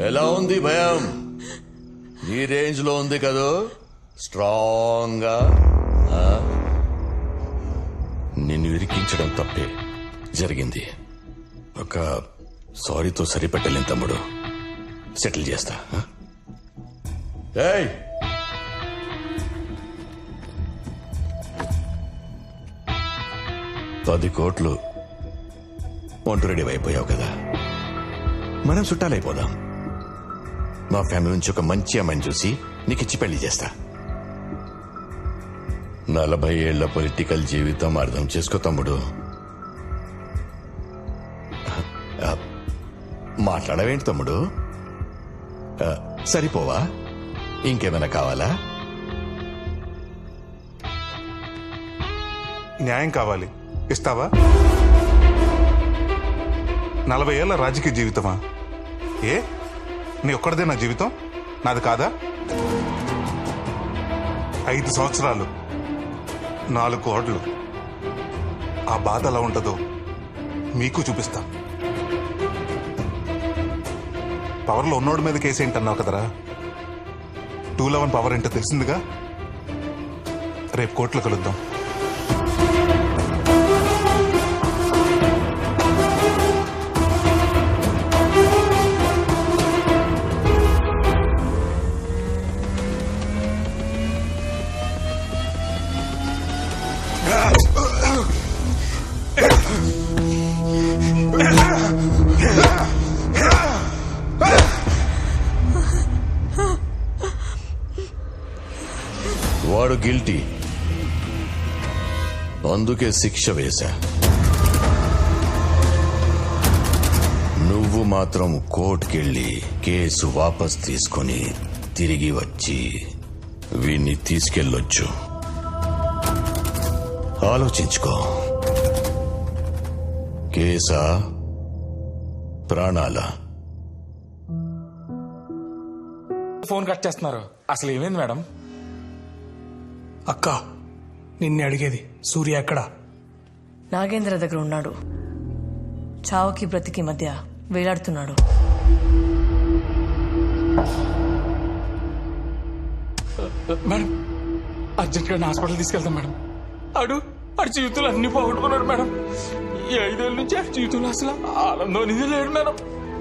ఎలా ఉంది భయం? ఈ రేంజ్ లో ఉంది కదూ? స్ట్రాంగ్ గా. నిన్ను ఇరికించడం తప్పే జరిగింది. ఒక సారీతో సరిపెట్టలేని తమ్ముడు. సెటిల్ చేస్తా. ఏయ్, 10 కోట్లు వంట రెడీ అయిపోయావు కదా, మనం చుట్టాలైపోదాం. మా ఫ్యామిలీ నుంచి ఒక మంచి అమ్మాయిని చూసి నీకిచ్చి పెళ్లి చేస్తా. 40 ఏళ్ల పొలిటికల్ జీవితం అర్థం చేసుకో తమ్ముడు. మాట్లాడవేంటి తమ్ముడు? సరిపోవా? ఇంకేమైనా కావాలా? న్యాయం కావాలి, ఇస్తావా? 40 ఏళ్ల రాజకీయ జీవితమా? ఏ నీ ఒక్కడిదే నా జీవితం? నాది కాదా? 5 సంవత్సరాలు, 4 కోట్లు. ఆ బాధ ఎలా ఉంటుందో మీకు చూపిస్తా. పవర్లో ఉన్నోడి మీద కేసు ఏంటన్నావు కదరా. 211 పవర్ ఏంటో తెలిసిందిగా. రేపు కోర్టులో కలుద్దాం. వాడు గిల్టీ, అందుకే శిక్ష వేశా. నువ్వు మాత్రం కోర్టుకెళ్ళి కేసు వాపస్ తీసుకొని తిరిగి వచ్చి వీణ్ణి తీసుకెళ్ళొచ్చు. ఆలోచించుకో. కేసా ప్రాణాలా? ఫోన్ కట్ చేస్తున్నారు. అసలు ఏమైంది మేడం? అక్క, నిన్నే అడిగేది. సూర్య ఎక్కడా? నాగేంద్ర దగ్గర ఉన్నాడు. చావుకి బ్రతికి మధ్య వేలాడుతున్నాడు. మేడం, అర్జెంట్ గా హాస్పిటల్ తీసుకెళ్తాం మేడం. ఆడు జీవితంలో అన్ని పోగొట్టుకున్నాడు మేడం. ఈ 5 ఏళ్ళ నుంచి ఆడి జీవితంలో అసలు ఆనందం అనేది లేడు మేడం.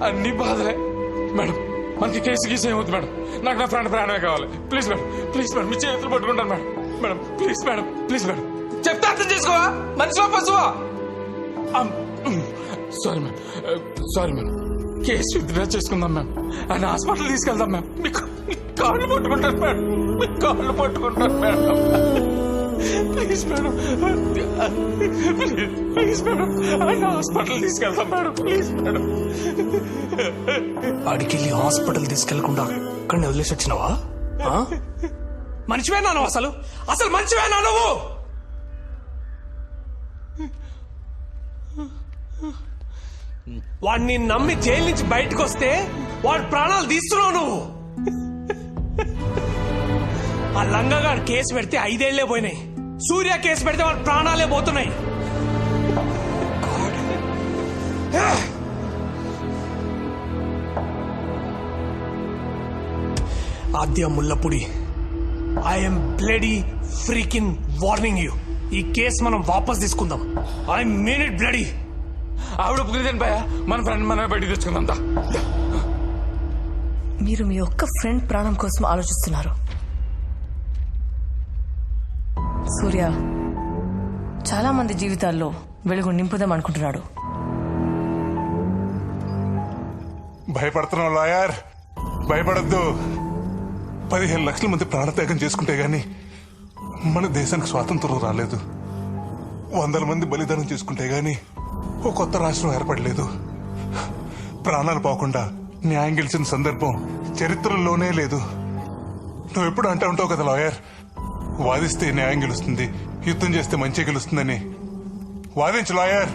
అన్ని బాధలే మేడం. మనకి కేసు గీసు ఏమవుతుంది మేడం? నాకు నా ప్రాణమే కావాలి. ప్లీజ్ మేడం, ప్లీజ్ మేడం, మీ చేతులు పట్టుకుంటాను madam. Madam please madam, please madam, చెప్తే అర్థం చేసుకోవా? మనిషివా పశువా? Sorry madam, sorry madam. Case withdraw చేసుకుందాం మ్యామ్. ఆయన హాస్పిటల్ తీసుకెళ్దాం మ్యామ్. మీకు కాళ్ళు పట్టుకుంటాను మేడం, మీ కాళ్ళు పట్టుకుంటాను madam. Please madam, please madam, ఆయన హాస్పిటల్ తీసుకెళ్తాం మేడం. Please madam. ఆడికెళ్ళి హాస్పిటల్ తీసుకెళ్లకుండా అక్కడిని వదిలేసి వచ్చినావా? మనిషివేనా నువ్వు? అసలు మనిషివేనా నువ్వు? వాడిని నమ్మి జైలు నుంచి బయటకు వస్తే వాడి ప్రాణాలు తీస్తున్నావు నువ్వు. ఆ లంగగాడు కేసు పెడితే 5 ఏళ్లే పోయినాయి. సూర్య కేసు పెడితే వాడి ప్రాణాలే పోతున్నాయి. Aadya Mullapudi, I'm bloody freaking warning you. ఈ కేసు మనం వాపస్ తీసుకుందాం. I mean it bloody. ఆవిడ పులిదేని భయ, మన ఫ్రెండ్ మన బయటికి తెచ్చుకుందా. మీరు మీ ఒక్క ఫ్రెండ్ ప్రాణం కోసం ఆలోచిస్తున్నారు. సూర్య చాలా మంది జీవితాల్లో వెలుగు నింపుదాం అనుకుంటున్నాడు. భయపడుతున్నావు లాయర్, భయపడద్దు. 15 లక్షల మంది ప్రాణత్యాగం చేసుకుంటే గాని మన దేశానికి స్వాతంత్రం రాలేదు. 100 మంది బలిదానం చేసుకుంటే గాని ఓ కొత్త రాష్ట్రం ఏర్పడలేదు. ప్రాణాలు పోకుండా న్యాయం గెలిచిన సందర్భం చరిత్రలోనే లేదు. నువ్వు ఎప్పుడు అంటూ ఉంటావు కదా లాయర్, వాదిస్తే న్యాయం గెలుస్తుంది, యుద్ధం చేస్తే మంచి గెలుస్తుందని. వాదించు లాయర్.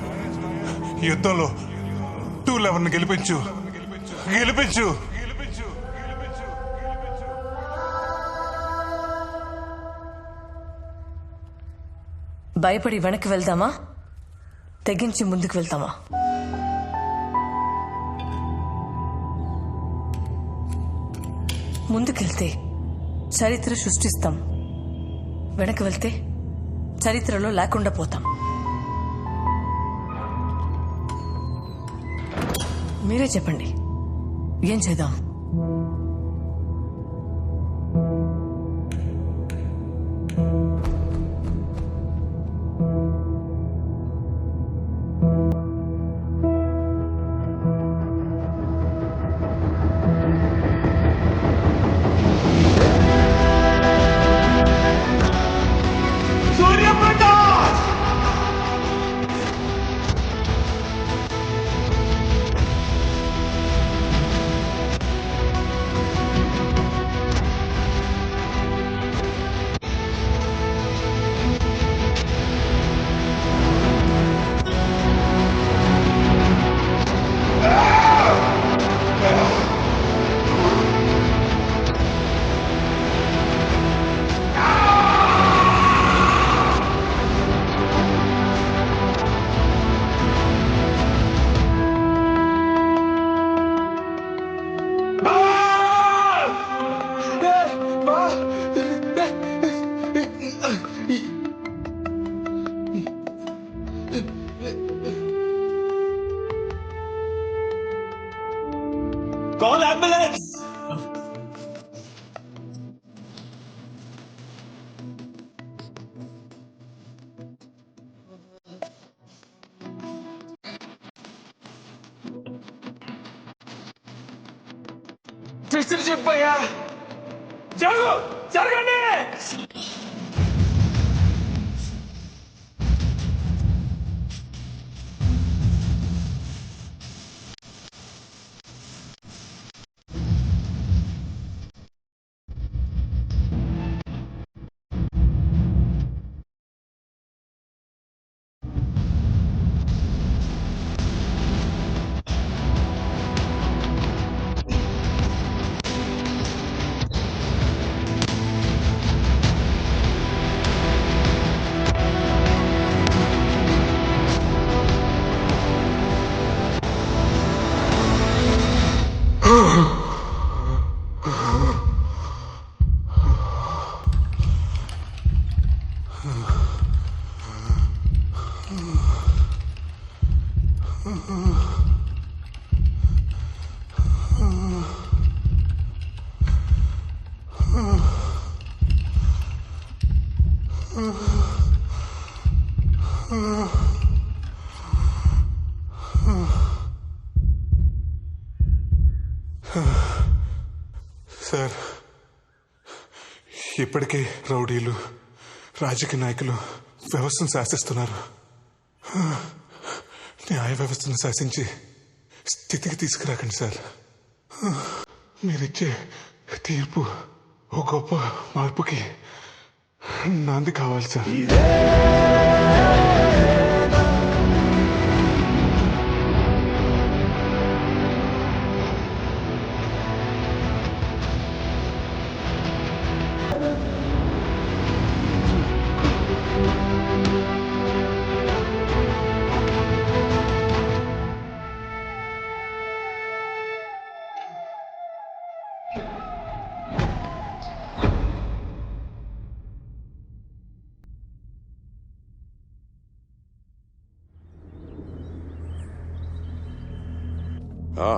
యుద్ధంలో 211 గెలిపించు, గెలిపించు. భయపడి వెనక్కి వెళ్దామా, తెగించి ముందుకు వెళ్తామా? ముందుకెళ్తే చరిత్ర సృష్టిస్తాం, వెనక్కి వెళ్తే చరిత్రలో లేకుండా పోతాం. మీరే చెప్పండి, ఏం చేద్దాం? Call ambulance! విసిరి చెప్పయ్యా, జరగండి. సార్, ఇప్పటికే రౌడీలు, రాజకీయ నాయకులు వ్యవస్థను శాసిస్తున్నారు. న్యాయ వ్యవస్థను శాసించి స్థితికి తీసుకురాకండి సార్. మీరిచ్చే తీర్పు ఓ గొప్ప మార్పుకి నాంది కావాలి సార్.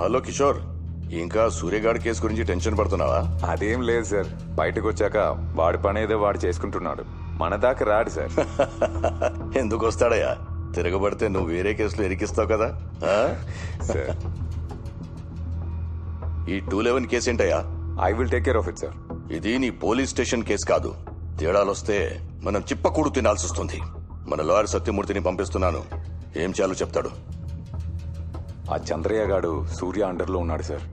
హలో కిషోర్, ఇంకా సూర్యగాడి కేసు గురించి టెన్షన్ పడుతున్నావా? అదేం లేదు సార్, బయటకు వచ్చాక వాడి పని ఏదో వాడు చేసుకుంటున్నాడు, మన దాకా రాడు సార్. ఎందుకు వస్తాడయ్యా? తిరగబడితే నువ్వు వేరే కేసులో ఇరికిస్తావు కదా. సార్, ఈ 211 కేసు ఏంటయ్యా? I will take care of it sir. ఇది నీ పోలీస్ స్టేషన్ కేసు కాదు. తేడాలొస్తే మనం చిప్పకూడు తినాల్సి వస్తుంది. మన లాయర్ సత్యమూర్తిని పంపిస్తున్నాను, ఏం చేయాలో చెప్తాడు. ఆ చంద్రయ్య గాడు సూర్య అండర్లో ఉన్నాడు సార్.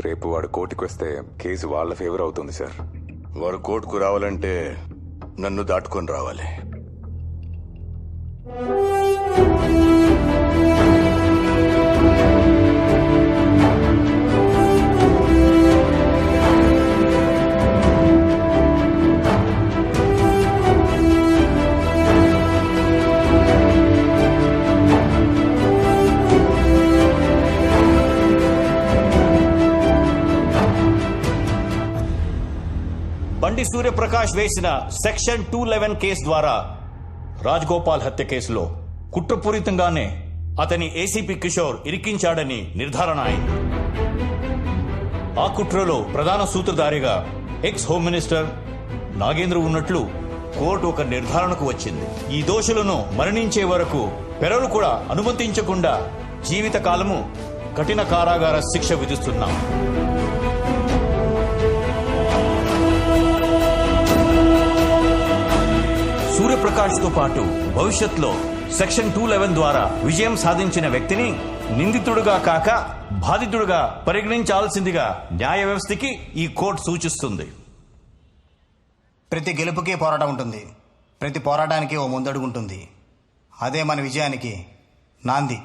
రేపు వాడు కోర్టుకు వస్తే కేసు వాళ్ళ ఫేవర్ అవుతుంది సార్. వాడు కోర్టుకు రావాలంటే నన్ను దాటుకొని రావాలి. నంది సూర్యప్రకాష్ వేసిన సెక్షన్ 211 కేసు ద్వారా రాజ్గోపాల్ హత్య కేసులో కుట్రపూరితంగానే అతని ఏసీపీ కిషోర్ ఇరికించాడని నిర్ధారణ అయింది. ఆ కుట్రలో ప్రధాన సూత్రధారిగా ఎక్స్ హోమ్ మినిస్టర్ నాగేంద్ర ఉన్నట్లు కోర్టు ఒక నిర్ధారణకు వచ్చింది. ఈ దోషులను మరణించే వరకు పెరలు కూడా అనుమతించకుండా జీవితకాలము కఠిన కారాగార శిక్ష విధిస్తున్నాం. సూర్యప్రకాష్ తో పాటు భవిష్యత్తులో సెక్షన్ 211 ద్వారా విజయం సాధించిన వ్యక్తిని నిందితుడుగా కాక బాధితుడుగా పరిగణించాల్సిందిగా న్యాయ వ్యవస్థకి ఈ కోర్టు సూచిస్తుంది. ప్రతి గెలుపుకి పోరాటం ఉంటుంది, ప్రతి పోరాటానికి ఓ ముందడుగు ఉంటుంది. అదే మన విజయానికి నాంది.